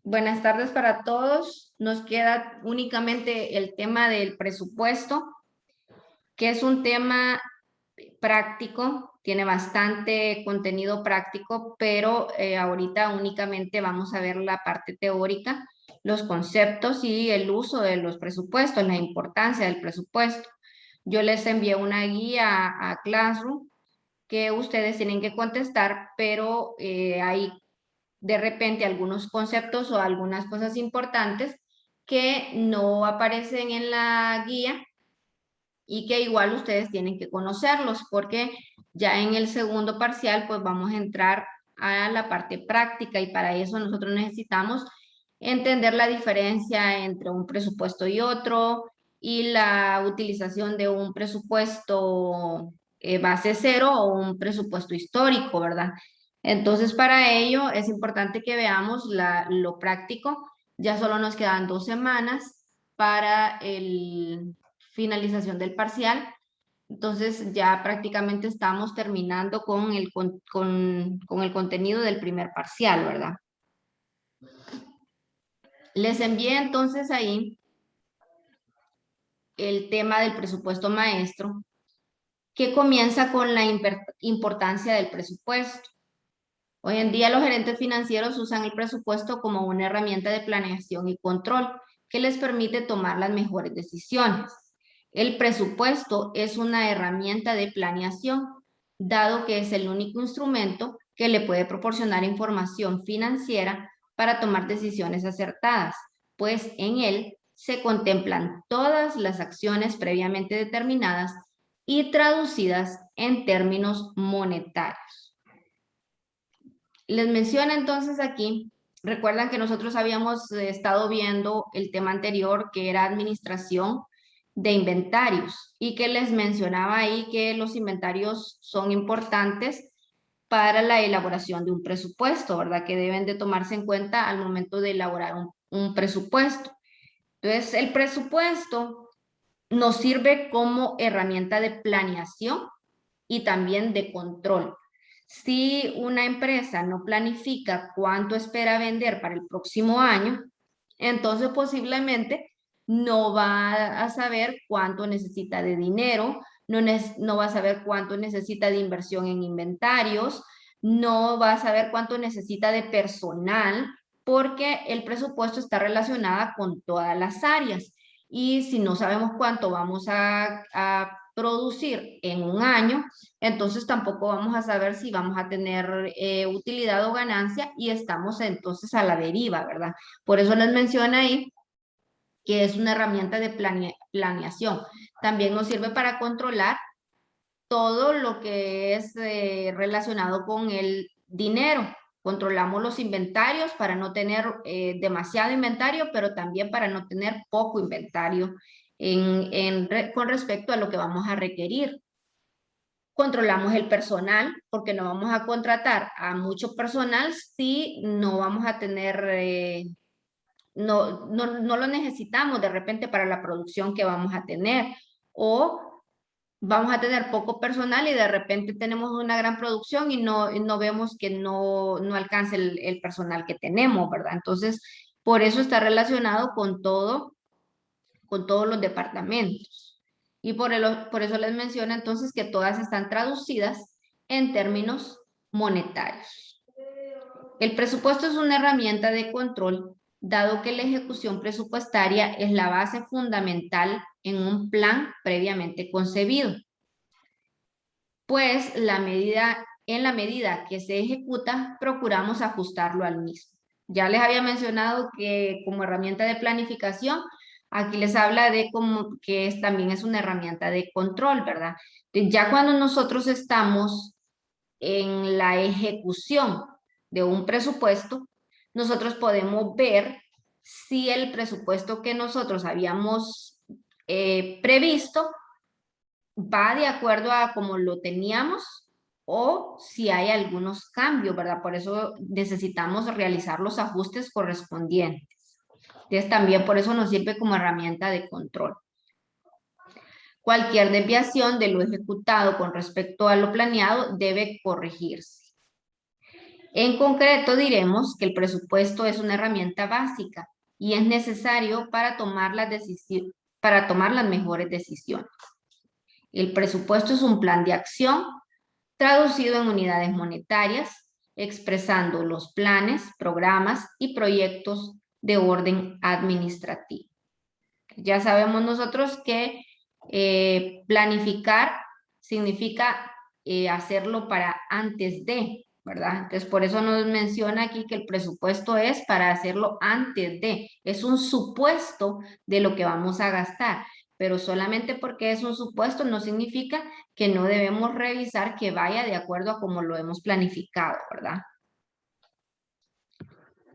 Buenas tardes para todos. Nos queda únicamente el tema del presupuesto, que es un tema práctico, tiene bastante contenido práctico, pero ahorita únicamente vamos a ver la parte teórica, los conceptos y el uso de los presupuestos, la importancia del presupuesto. Yo les envié una guía a Classroom que ustedes tienen que contestar, pero hay de repente algunos conceptos o algunas cosas importantes que no aparecen en la guía y que igual ustedes tienen que conocerlos porque ya en el segundo parcial pues vamos a entrar a la parte práctica y para eso nosotros necesitamos entender la diferencia entre un presupuesto y otro y la utilización de un presupuesto base cero o un presupuesto histórico, ¿verdad? Entonces, para ello es importante que veamos lo práctico. Ya solo nos quedan 2 semanas para el finalización del parcial. Entonces, ya prácticamente estamos terminando con con el contenido del primer parcial, ¿verdad? Les envié entonces ahí el tema del presupuesto maestro, que comienza con la importancia del presupuesto. Hoy en día los gerentes financieros usan el presupuesto como una herramienta de planeación y control que les permite tomar las mejores decisiones. El presupuesto es una herramienta de planeación, dado que es el único instrumento que le puede proporcionar información financiera para tomar decisiones acertadas, pues en él se contemplan todas las acciones previamente determinadas y traducidas en términos monetarios. Les menciono entonces aquí, recuerdan que nosotros habíamos estado viendo el tema anterior que era administración de inventarios y que les mencionaba ahí que los inventarios son importantes para la elaboración de un presupuesto, ¿verdad? Que deben de tomarse en cuenta al momento de elaborar un presupuesto. Entonces, el presupuesto nos sirve como herramienta de planeación y también de control. Si una empresa no planifica cuánto espera vender para el próximo año, entonces posiblemente no va a saber cuánto necesita de dinero, no va a saber cuánto necesita de inversión en inventarios, no va a saber cuánto necesita de personal, porque el presupuesto está relacionado con todas las áreas. Y si no sabemos cuánto vamos a producir en un año, entonces tampoco vamos a saber si vamos a tener utilidad o ganancia y estamos entonces a la deriva, ¿verdad? Por eso les menciona ahí que es una herramienta de planeación. También nos sirve para controlar todo lo que es relacionado con el dinero. Controlamos los inventarios para no tener demasiado inventario, pero también para no tener poco inventario con respecto a lo que vamos a requerir. Controlamos el personal, porque no vamos a contratar a mucho personal si no vamos a tener, no lo necesitamos de repente para la producción que vamos a tener. O vamos a tener poco personal y de repente tenemos una gran producción y no vemos que no alcance el personal que tenemos, ¿verdad? Entonces, por eso está relacionado con todos los departamentos. Y por eso les menciono entonces que todas están traducidas en términos monetarios. El presupuesto es una herramienta de control, dado que la ejecución presupuestaria es la base fundamental en un plan previamente concebido. Pues en la medida que se ejecuta, procuramos ajustarlo al mismo. Ya les había mencionado que como herramienta de planificación, aquí les habla de que también es una herramienta de control, ¿verdad? Ya cuando nosotros estamos en la ejecución de un presupuesto, nosotros podemos ver si el presupuesto que nosotros habíamos previsto va de acuerdo a como lo teníamos o si hay algunos cambios, ¿verdad? Por eso necesitamos realizar los ajustes correspondientes. Entonces también por eso nos sirve como herramienta de control. Cualquier desviación de lo ejecutado con respecto a lo planeado debe corregirse. En concreto, diremos que el presupuesto es una herramienta básica y es necesario para tomar las mejores decisiones. El presupuesto es un plan de acción traducido en unidades monetarias, expresando los planes, programas y proyectos de orden administrativo. Ya sabemos nosotros que planificar significa hacerlo para antes de, ¿verdad? Entonces, por eso nos menciona aquí que el presupuesto es para hacerlo antes de, es un supuesto de lo que vamos a gastar, pero solamente porque es un supuesto no significa que no debemos revisar que vaya de acuerdo a como lo hemos planificado, ¿verdad?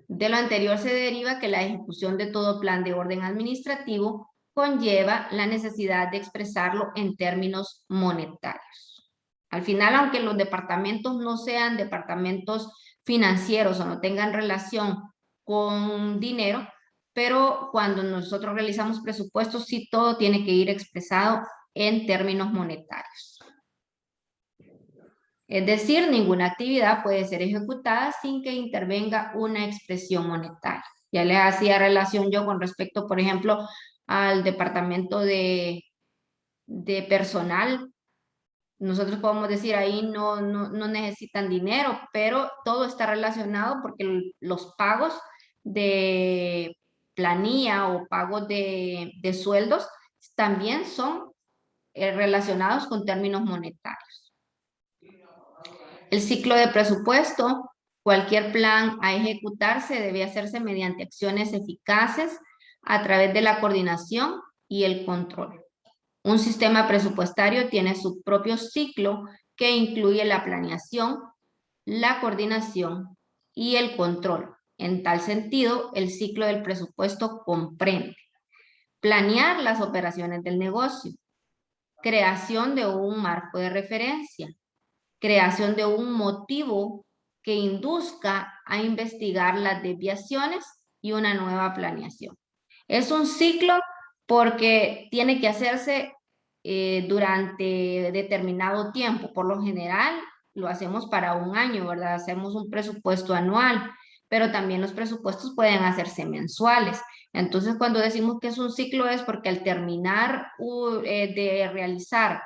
De lo anterior se deriva que la ejecución de todo plan de orden administrativo conlleva la necesidad de expresarlo en términos monetarios. Al final, aunque los departamentos no sean departamentos financieros o no tengan relación con dinero, pero cuando nosotros realizamos presupuestos, sí todo tiene que ir expresado en términos monetarios. Es decir, ninguna actividad puede ser ejecutada sin que intervenga una expresión monetaria. Ya les hacía relación yo con respecto, por ejemplo, al departamento de personal. Nosotros podemos decir ahí no necesitan dinero, pero todo está relacionado porque los pagos de planilla o pagos de sueldos también son relacionados con términos monetarios. El ciclo de presupuesto, cualquier plan a ejecutarse debe hacerse mediante acciones eficaces a través de la coordinación y el control. Un sistema presupuestario tiene su propio ciclo que incluye la planeación, la coordinación y el control. En tal sentido, el ciclo del presupuesto comprende planear las operaciones del negocio, creación de un marco de referencia, creación de un motivo que induzca a investigar las desviaciones y una nueva planeación. Es un ciclo porque tiene que hacerse durante determinado tiempo. Por lo general, lo hacemos para un año, ¿verdad? Hacemos un presupuesto anual, pero también los presupuestos pueden hacerse mensuales. Entonces, cuando decimos que es un ciclo es porque al terminar de realizar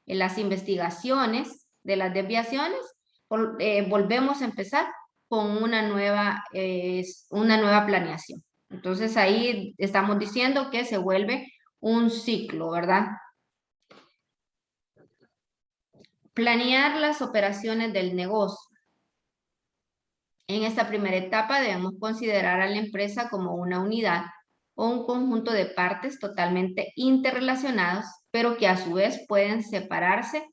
las investigaciones de las desviaciones, volvemos a empezar con una nueva planeación. Entonces ahí estamos diciendo que se vuelve un ciclo, ¿verdad? Planear las operaciones del negocio. En esta primera etapa debemos considerar a la empresa como una unidad o un conjunto de partes totalmente interrelacionados, pero que a su vez pueden separarse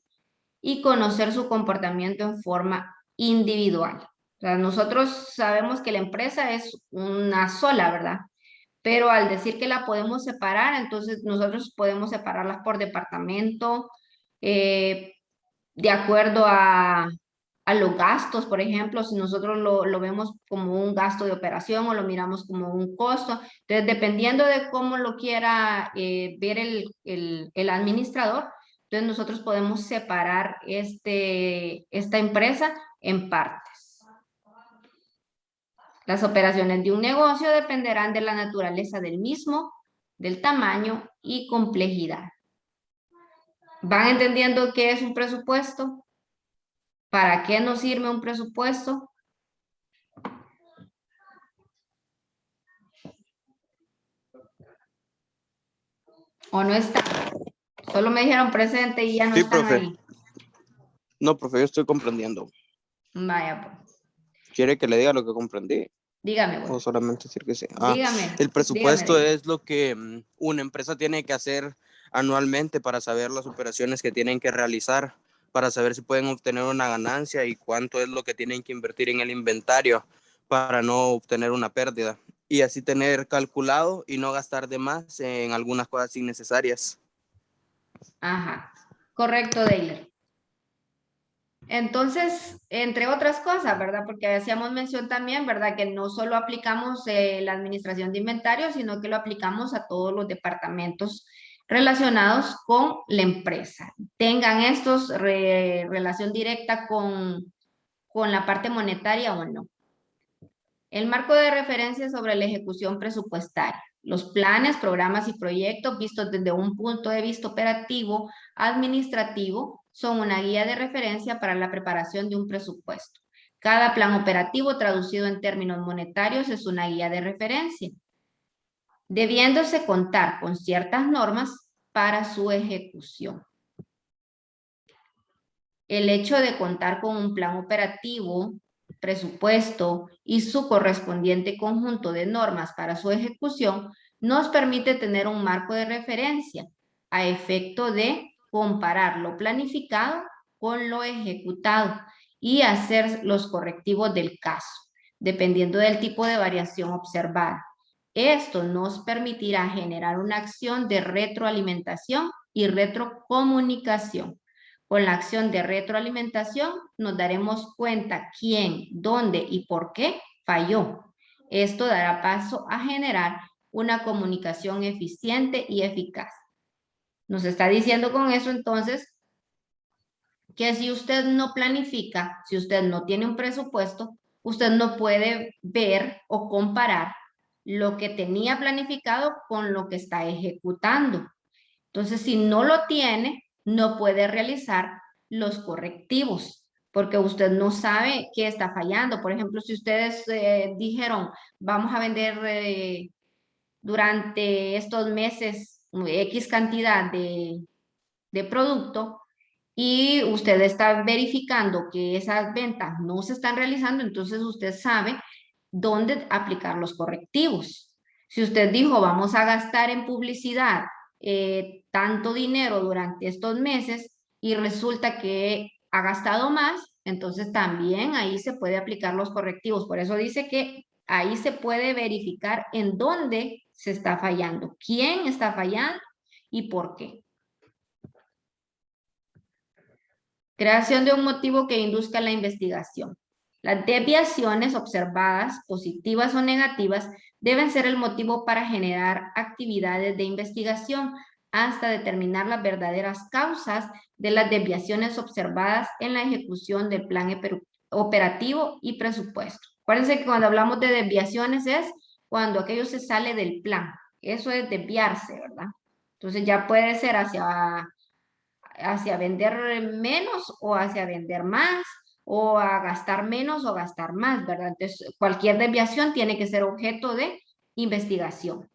y conocer su comportamiento en forma individual. O sea, nosotros sabemos que la empresa es una sola, ¿verdad? Pero al decir que la podemos separar, entonces nosotros podemos separarlas por departamento, de acuerdo a los gastos, por ejemplo, si nosotros lo vemos como un gasto de operación o lo miramos como un costo. Entonces, dependiendo de cómo lo quiera ver el administrador, entonces nosotros podemos separar esta empresa en partes. Las operaciones de un negocio dependerán de la naturaleza del mismo, del tamaño y complejidad. ¿Van entendiendo qué es un presupuesto? ¿Para qué nos sirve un presupuesto? ¿O no está? Solo me dijeron presente y ya no están profe. ahí. No, profe, yo estoy comprendiendo. Vaya, pues. ¿Quiere que le diga lo que comprendí? Dígame, O bueno. solamente decir que sí. Dígame. El presupuesto Dígame. es lo que una empresa tiene que hacer anualmente para saber las operaciones que tienen que realizar, para saber si pueden obtener una ganancia y cuánto es lo que tienen que invertir en el inventario para no obtener una pérdida. Y así tener calculado y no gastar de más en algunas cosas innecesarias. Ajá. Correcto, Deiler. Entonces, entre otras cosas, ¿verdad? Porque hacíamos mención también, ¿verdad? Que no solo aplicamos la administración de inventario, sino que lo aplicamos a todos los departamentos relacionados con la empresa. Tengan estos relación directa con con la parte monetaria o no. El marco de referencia sobre la ejecución presupuestaria. Los planes, programas y proyectos vistos desde un punto de vista operativo, administrativo, son una guía de referencia para la preparación de un presupuesto. Cada plan operativo traducido en términos monetarios es una guía de referencia, debiéndose contar con ciertas normas para su ejecución. El hecho de contar con un plan operativo, presupuesto y su correspondiente conjunto de normas para su ejecución nos permite tener un marco de referencia a efecto de comparar lo planificado con lo ejecutado y hacer los correctivos del caso, dependiendo del tipo de variación observada. Esto nos permitirá generar una acción de retroalimentación y retrocomunicación. Con la acción de retroalimentación nos daremos cuenta quién, dónde y por qué falló. Esto dará paso a generar una comunicación eficiente y eficaz. Nos está diciendo con eso entonces que si usted no planifica, si usted no tiene un presupuesto, usted no puede ver o comparar lo que tenía planificado con lo que está ejecutando. Entonces, si no lo tiene, no puede realizar los correctivos, porque usted no sabe qué está fallando. Por ejemplo, si ustedes dijeron, vamos a vender durante estos meses X cantidad de producto, y usted está verificando que esas ventas no se están realizando, entonces usted sabe dónde aplicar los correctivos. Si usted dijo, vamos a gastar en publicidad tanto dinero durante estos meses y resulta que ha gastado más, entonces también ahí se puede aplicar los correctivos. Por eso dice que ahí se puede verificar en dónde se está fallando, quién está fallando y por qué. Creación de un motivo que induzca la investigación. Las desviaciones observadas, positivas o negativas, deben ser el motivo para generar actividades de investigación hasta determinar las verdaderas causas de las desviaciones observadas en la ejecución del plan operativo y presupuesto. Acuérdense que cuando hablamos de desviaciones es cuando aquello se sale del plan. Eso es desviarse, ¿verdad? Entonces ya puede ser hacia vender menos o hacia vender más, o a gastar menos o gastar más, ¿verdad? Entonces, cualquier desviación tiene que ser objeto de investigación.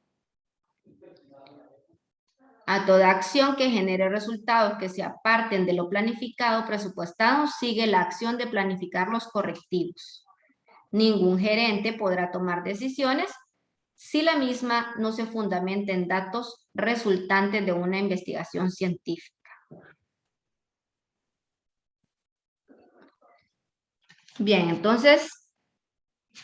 A toda acción que genere resultados que se aparten de lo planificado, presupuestado, sigue la acción de planificar los correctivos. Ningún gerente podrá tomar decisiones si la misma no se fundamenta en datos resultantes de una investigación científica. Bien, entonces,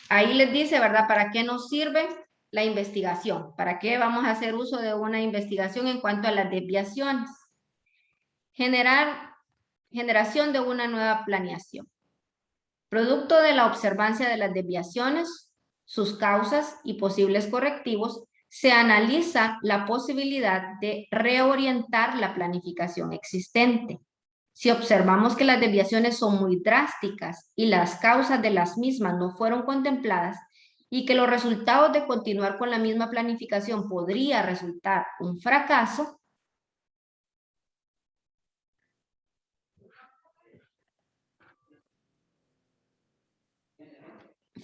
ahí les dice, ¿verdad? ¿Para qué nos sirve la investigación? ¿Para qué vamos a hacer uso de una investigación en cuanto a las desviaciones? Generación de una nueva planeación. Producto de la observancia de las desviaciones, sus causas y posibles correctivos, se analiza la posibilidad de reorientar la planificación existente. Si observamos que las desviaciones son muy drásticas y las causas de las mismas no fueron contempladas y que los resultados de continuar con la misma planificación podría resultar un fracaso,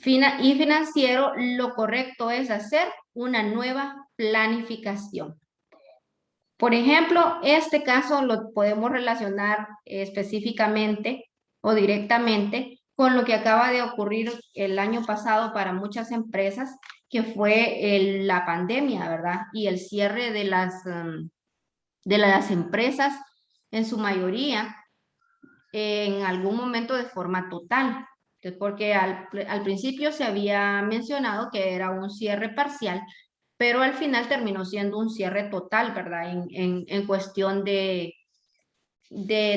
y financiero, lo correcto es hacer una nueva planificación. Por ejemplo, este caso lo podemos relacionar específicamente o directamente con lo que acaba de ocurrir el año pasado para muchas empresas, que fue la pandemia, ¿verdad? Y el cierre de las empresas, en su mayoría, en algún momento de forma total. Entonces, porque al principio se había mencionado que era un cierre parcial, pero al final terminó siendo un cierre total, ¿verdad? En cuestión de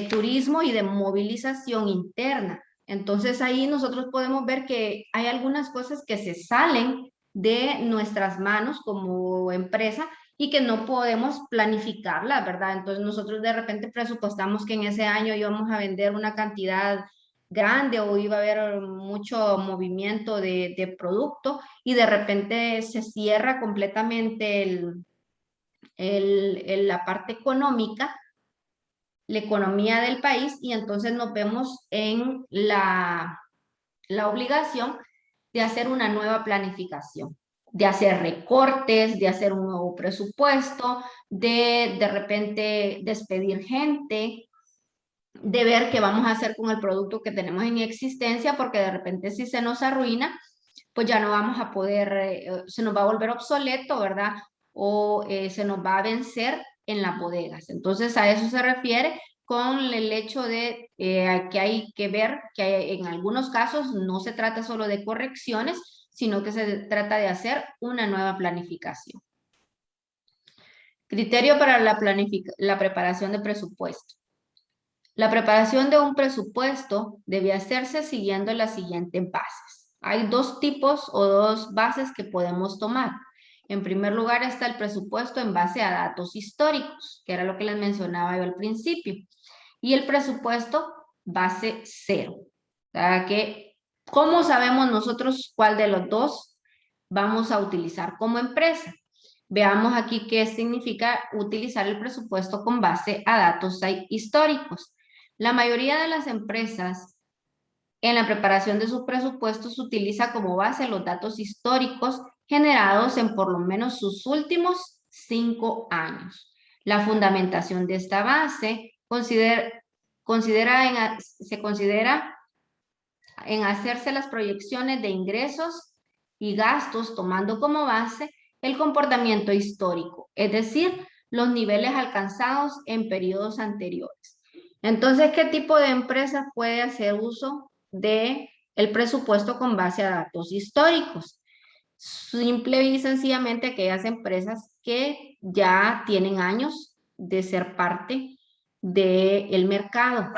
turismo y de movilización interna. Entonces ahí nosotros podemos ver que hay algunas cosas que se salen de nuestras manos como empresa y que no podemos planificarla, ¿verdad? Entonces nosotros de repente presupuestamos que en ese año íbamos a vender una cantidad grande o iba a haber mucho movimiento de producto y de repente se cierra completamente la parte económica, la economía del país, y entonces nos vemos en la obligación de hacer una nueva planificación, de hacer recortes, de hacer un nuevo presupuesto, de repente despedir gente, de ver qué vamos a hacer con el producto que tenemos en existencia, porque de repente si se nos arruina, pues ya no vamos a poder, se nos va a volver obsoleto, ¿verdad? O se nos va a vencer en las bodegas. Entonces a eso se refiere con el hecho de que hay que ver que en algunos casos no se trata solo de correcciones, sino que se trata de hacer una nueva planificación. Criterio para la preparación de presupuesto. La preparación de un presupuesto debe hacerse siguiendo las siguientes bases. Hay dos tipos o dos bases que podemos tomar. En primer lugar está el presupuesto en base a datos históricos, que era lo que les mencionaba yo al principio. Y el presupuesto base cero. O sea que, ¿cómo sabemos nosotros cuál de los dos vamos a utilizar como empresa? Veamos aquí qué significa utilizar el presupuesto con base a datos históricos. La mayoría de las empresas en la preparación de sus presupuestos utiliza como base los datos históricos generados en por lo menos sus últimos 5 años. La fundamentación de esta base se considera en hacerse las proyecciones de ingresos y gastos tomando como base el comportamiento histórico, es decir, los niveles alcanzados en periodos anteriores. Entonces, ¿qué tipo de empresa puede hacer uso de el presupuesto con base a datos históricos? Simple y sencillamente aquellas empresas que ya tienen años de ser parte del mercado.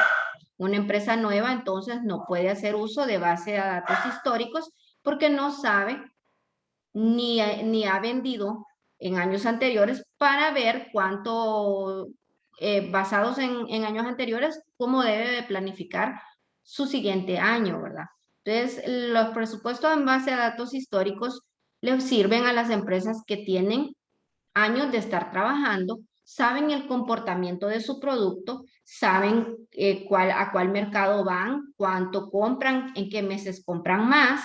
Una empresa nueva entonces no puede hacer uso de base de datos históricos porque no sabe ni ha vendido en años anteriores para ver cuánto, basados en años anteriores, cómo debe de planificar su siguiente año, ¿verdad? Entonces, los presupuestos en base a datos históricos les sirven a las empresas que tienen años de estar trabajando, saben el comportamiento de su producto, saben a cuál mercado van, cuánto compran, en qué meses compran más.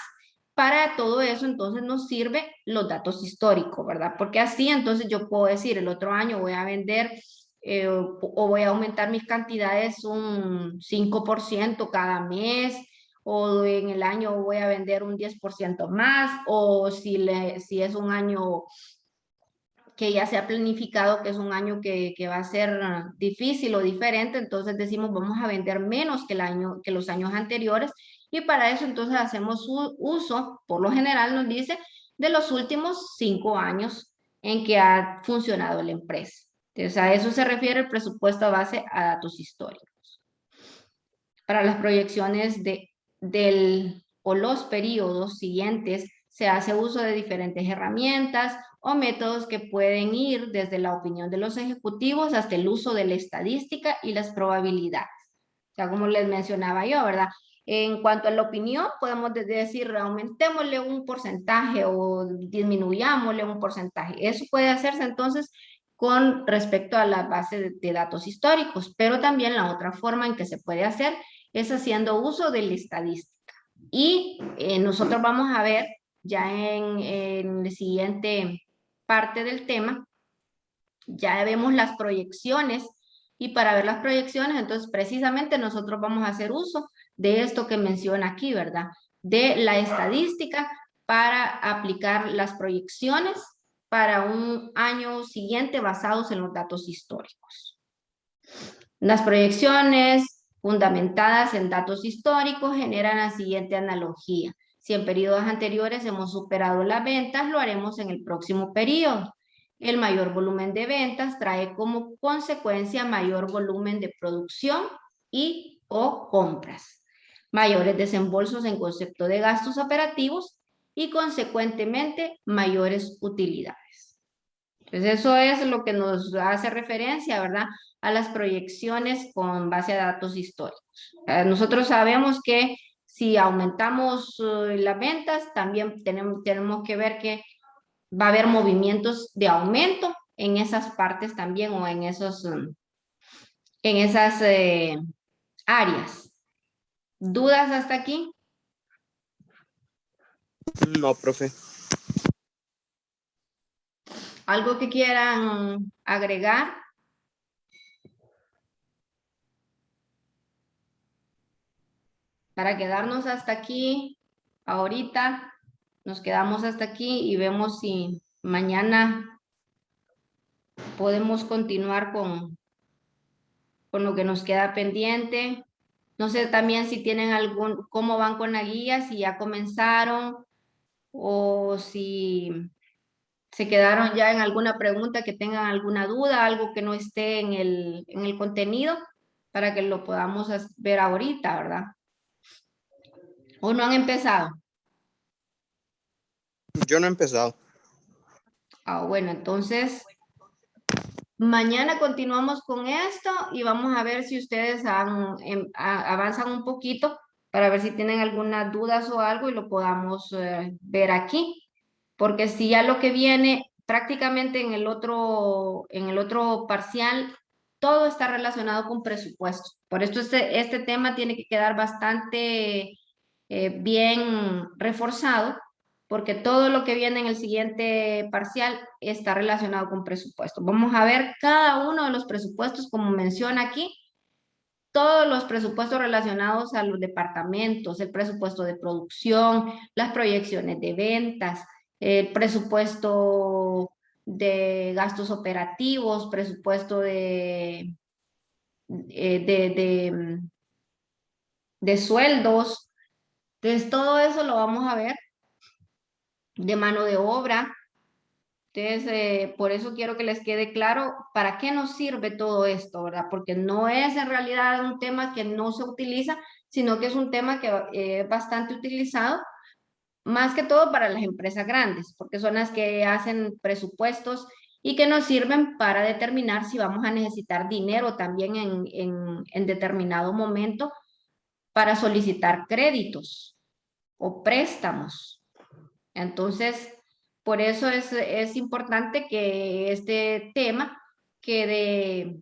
Para todo eso, entonces nos sirve los datos históricos, ¿verdad? Porque así, entonces yo puedo decir, el otro año voy a vender o voy a aumentar mis cantidades un 5% cada mes, o en el año voy a vender un 10% más, o si es un año que ya se ha planificado que es un año que va a ser difícil o diferente, entonces decimos vamos a vender menos que los años anteriores, y para eso entonces hacemos uso, por lo general nos dice, de los últimos 5 años en que ha funcionado la empresa. Entonces a eso se refiere el presupuesto a base a datos históricos. Para las proyecciones o los periodos siguientes se hace uso de diferentes herramientas o métodos que pueden ir desde la opinión de los ejecutivos hasta el uso de la estadística y las probabilidades. O sea, como les mencionaba yo, ¿verdad? En cuanto a la opinión, podemos decir aumentémosle un porcentaje o disminuyámosle un porcentaje. Eso puede hacerse entonces con respecto a la base de datos históricos, pero también la otra forma en que se puede hacer es haciendo uso de la estadística. Y nosotros vamos a ver ya en la siguiente parte del tema, ya vemos las proyecciones, y para ver las proyecciones, entonces precisamente nosotros vamos a hacer uso de esto que menciona aquí, ¿verdad? De la estadística para aplicar las proyecciones para un año siguiente basados en los datos históricos. Las proyecciones fundamentadas en datos históricos generan la siguiente analogía. Si en periodos anteriores hemos superado las ventas, lo haremos en el próximo periodo. El mayor volumen de ventas trae como consecuencia mayor volumen de producción y o compras, mayores desembolsos en concepto de gastos operativos y consecuentemente mayores utilidades. Pues eso es lo que nos hace referencia, ¿verdad? A las proyecciones con base a datos históricos. Nosotros sabemos que si aumentamos las ventas, también tenemos que ver que va a haber movimientos de aumento en esas partes también o en en esas áreas. ¿Dudas hasta aquí? No, profe. ¿Algo que quieran agregar? Para quedarnos hasta aquí, ahorita nos quedamos hasta aquí y vemos si mañana podemos continuar con lo que nos queda pendiente. No sé también si tienen cómo van con la guía, si ya comenzaron o si se quedaron ya en alguna pregunta, que tengan alguna duda, algo que no esté en en el contenido, para que lo podamos ver ahorita, ¿verdad? ¿O no han empezado? Yo no he empezado. Bueno, entonces mañana continuamos con esto y vamos a ver si ustedes avanzan un poquito para ver si tienen algunas dudas o algo y lo podamos ver aquí. Porque si ya lo que viene prácticamente en el otro parcial, todo está relacionado con presupuesto. Por esto este tema tiene que quedar bastante bien reforzado, porque todo lo que viene en el siguiente parcial está relacionado con presupuesto. Vamos a ver cada uno de los presupuestos, como menciona aquí, todos los presupuestos relacionados a los departamentos, el presupuesto de producción, las proyecciones de ventas, el presupuesto de gastos operativos, presupuesto de sueldos. Entonces, todo eso lo vamos a ver, de mano de obra. Entonces, por eso quiero que les quede claro para qué nos sirve todo esto, ¿verdad? Porque no es en realidad un tema que no se utiliza, sino que es un tema que es bastante utilizado, más que todo para las empresas grandes, porque son las que hacen presupuestos y que nos sirven para determinar si vamos a necesitar dinero también en determinado momento para solicitar créditos o préstamos. Entonces, por eso es importante que este tema quede,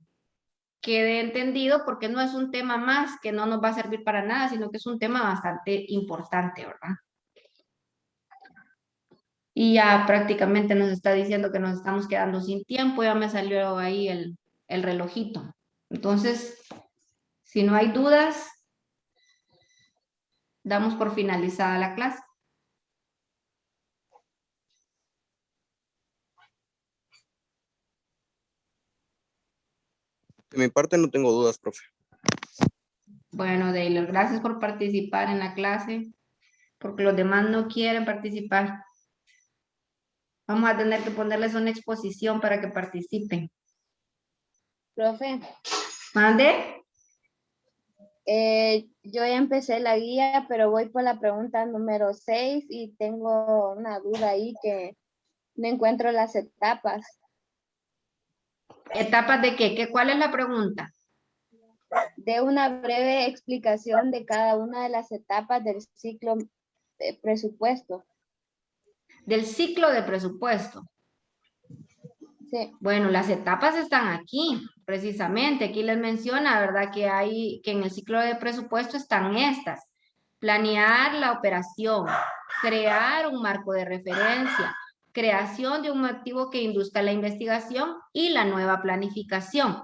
quede entendido, porque no es un tema más que no nos va a servir para nada, sino que es un tema bastante importante, ¿verdad? Y ya prácticamente nos está diciendo que nos estamos quedando sin tiempo, ya me salió ahí el relojito. Entonces, si no hay dudas, damos por finalizada la clase. De mi parte no tengo dudas, profe. Bueno, Taylor, gracias por participar en la clase, porque los demás no quieren participar. Vamos a tener que ponerles una exposición para que participen. Profe, ¿Mande? yo ya empecé la guía, pero voy por la pregunta número 6 y tengo una duda ahí que no encuentro las etapas. ¿Etapas de qué? ¿Cuál es la pregunta? De una breve explicación de cada una de las etapas del ciclo de presupuesto. Del ciclo de presupuesto. Sí. Bueno, las etapas están aquí, precisamente. Aquí les menciona, ¿verdad? Que en el ciclo de presupuesto están estas. Planear la operación, crear un marco de referencia, creación de un activo que induzca la investigación y la nueva planificación.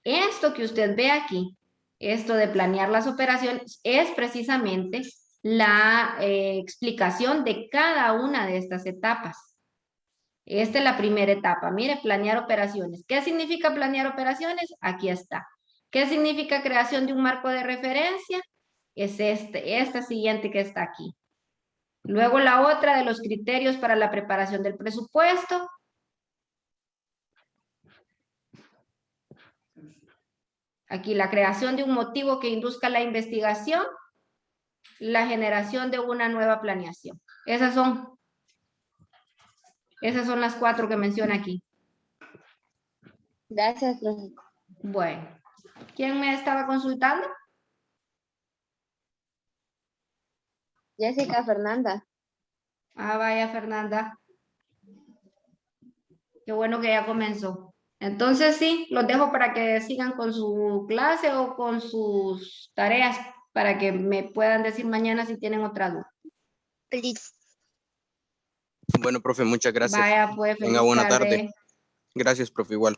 Esto que usted ve aquí, esto de planear las operaciones, es precisamente la explicación de cada una de estas etapas. Esta es la primera etapa. Mire, planear operaciones. ¿Qué significa planear operaciones? Aquí está. ¿Qué significa creación de un marco de referencia? Es esta siguiente que está aquí. Luego la otra de los criterios para la preparación del presupuesto. Aquí la creación de un motivo que induzca la investigación, la generación de una nueva planeación. Esas son las 4 que menciona aquí. Gracias, profe. Bueno, ¿quién me estaba consultando? Jessica Fernanda. Ah, vaya, Fernanda. Qué bueno que ya comenzó. Entonces sí, los dejo para que sigan con su clase o con sus tareas para que me puedan decir mañana si tienen otra duda. Bueno, profe, muchas gracias. Vaya, pues Tenga feliz buena tarde. tarde. Gracias, profe, igual.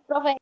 Profe.